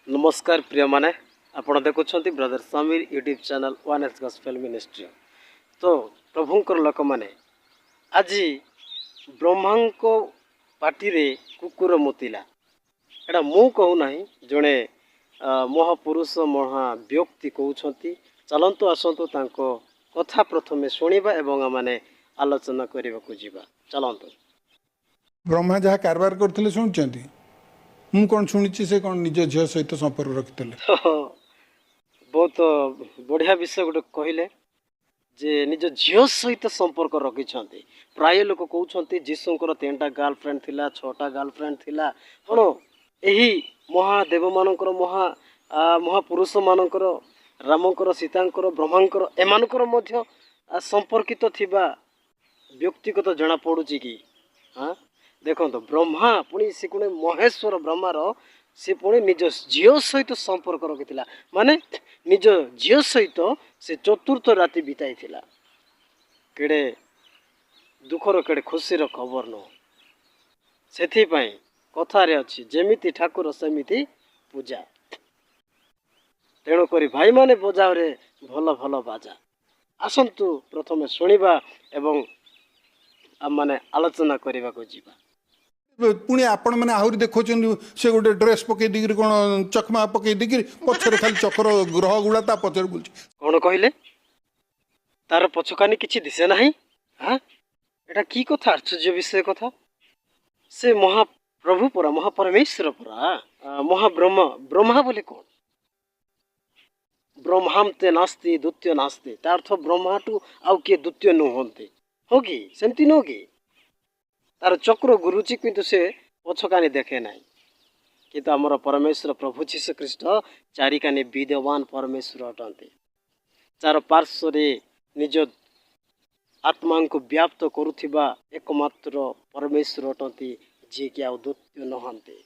नमस्कार प्रिय माने आपण देखुछंती brother Sameer YouTube channel one S gospel ministry. तो प्रभुंकर लोक माने आज ब्रह्मांको पार्टी रे कुकुर मुतिला एटा मु कहू नाही जणे महापुरुष महा व्यक्ति कहउछंती। चलंतु आसंतु तांको कथा प्रथमे सुनिबा एवं माने आलोचना करबा को जिबा। चलंतु। ब्रह्मा जहाँ कारबार करथिले सुनचंती मु कौन शुणी से कौन निज झील सहित संपर्क रखते बहुत बढ़िया विषय गोटे कहले जे निज झील सहित संपर्क रखिंट। प्राय लोक कहते जीशुंकर 3टा गर्लफ्रेंड थिला 6टा गर्लफ्रेंड थिला कौन यही महादेव मानकर महापुरुष मानकर रामकर सीतांकर ब्रह्मांकर एमानकर मध्य संपर्कित थिबा व्यक्तिगत जना पड़ुची कि हाँ देखो ब्रह्मा पुणी से पुणे महेश्वर ब्रह्मार से पुणी निज झील सहित संपर्क रखी माने निज झील सहित से चतुर्थ राति बिताई केड़े दुखर केड़े खुशीर खबर न से कथारे अच्छी जेमिति ठाकुर सेमिति पूजा। तेणुक भाई माने बजाओ रे भल भल बाजा। आसंतु प्रथमे शुणिबा एवं माने आलोचना करने को जीवा। पुणी आपण मैंने आहरी देखो से गोटे ड्रेस पकई दी कौन चकमा पकई दी पछरे खाली चक्र ग्रह गुड़ा ता पछरे बुलची कौन कहले तार पछकानी किछि दिसे नाही। हाँ एटा की कथा आश्चर्य विषय कथा। से महाप्रभु परा महापरमेश्वर परा महाब्रह्म ब्रह्मा बोले कौन ब्रह्मांते नास्ति द्वितीय नास्ति तार्थ ब्रह्माटू आउ किए द्वितीय नुहंते हो कि सेमती नो कि तार चक्र गुरुची किंतु से पछकानी देखे ना किंतु आमर परमेश्वर प्रभु जीशु ख्रीष्ट चारिकानी विद्यमान परमेश्वर अटंती। चार पार्श्व निज आत्मा को व्याप्त करुथिबा एकमात्र परमेश्वर अटंती जी कि आउ द्वितीय नहंते।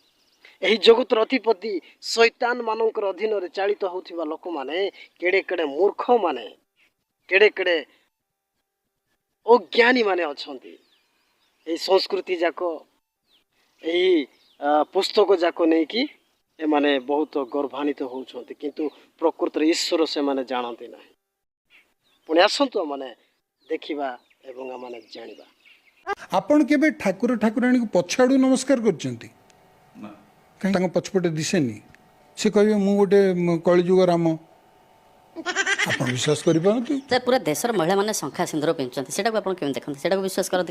एही जगतर अधिपति शैतान मानकर अधीन रे चालित होथिबा लोक माने केड़े केड़े मूर्ख माने केड़े केड़े अज्ञानी माने अछंती। एही संस्कृति जाक एही पुस्तक जाक नहीं कि ए माने बहुत गर्वान्वित होउछंती किंतु प्रकृत ईश्वर से माने जानते ना। पुणी आसंतु माने देखिबा एवं माने जानिबा। आपण केबे ठाकुर ठाकुराणी को पछाडू नमस्कार करचंती ना कहीं तांको पछपटे दिसेनी से कहबे मु गोटे कलिजुग राम आपण विश्वास करि पारंतु ते पूरा देशर महिला माने शंखा सिंदूर पिंचंती सेटा को आपण केम देखंती सेटा को विश्वास करत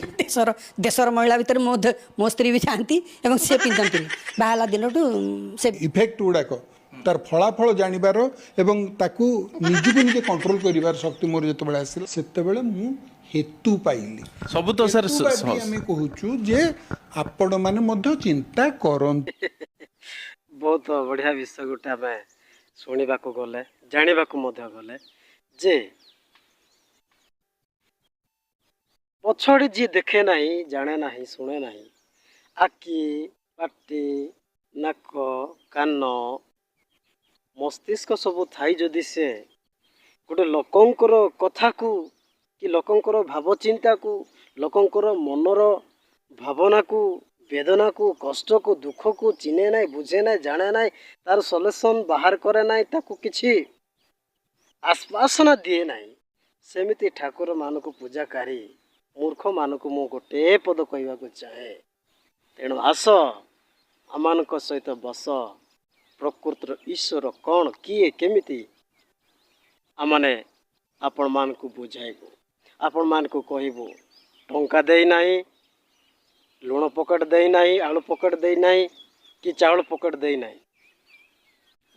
देशर महिला भीतर मो स्त्री भी चाहती एवं से पिंचंती बाहला दिनटू से इफेक्ट गुड़ाक तार फलाफल जानिबार एवं ताकू निजुको निजे कंट्रोल करिवार शक्ति मोर जते बेला आसिल सेते बेले मु हेतु पाइली सब तो सर हमें कहूचु जे आपण माने मध्य चिंता करंती। बहुत बढ़िया विषय गोटे आम शुणा गले जाना गले जे पछड़ी जी देखे नहीं जाने नहीं शुणे नहीं आखि पाटी नाक कान मस्तिष्क सब थाई जदि से गोटे लोकंकर कथा को कि लोकंकर भाव चिंता को लोकंकर मनर भावना को वेदना को कष्ट को दुख को चिने ना बुझे ना जाने ना तार सल्यूशन बाहर करे ना ताकू किछि आश्वासन दिए ना सेमिति ठाकुर मान को पूजाकारी मूर्ख मान को मु गोटे पद कहवा चाहे। तेणु आस आम सहित बस प्रकृतर ईश्वर कौन किए केमिति आमने आपण मान को बुझाइबू आपण मान को कहबू टंका दे नहीं लुण पकेट दे नहीं आलू पकेट दे नहीं कि चावल पकेट दे नहीं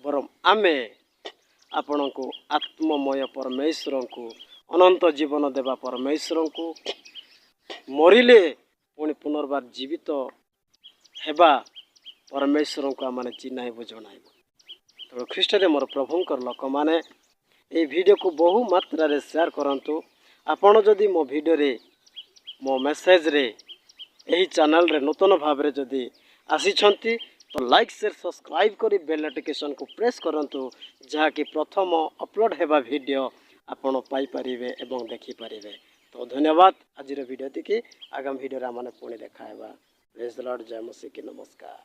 बरम आमे आपण को आत्ममय परमेश्वर को अनंत जीवन देवा परमेश्वर को मरिले पुणी पुनर्बार जीवित हेबा परमेश्वर को आम चिन्हबू जनाइबू। तो ख्रीष्ट मोर प्रभुंकर लोक मैंने ये वीडियो को बहु मात्रा रे शेयर करंतु। आपण जदि मो वीडियो रे मो मेसेज रे यही चैनल रे नूतन भाव रे जदि आसीछंती तो लाइक शेयर सब्सक्राइब करी बेल नोटिफिकेशन को प्रेस करंतु जहा कि प्रथम अपलोड हेबा वीडियो आपण पाई परिबे एवं देखि परिबे। तो धन्यवाद आज वीडियो देखि आगामी वीडियो रे माने पुणी देखा हेबा। प्रेज द लॉर्ड जय मसीह की नमस्कार।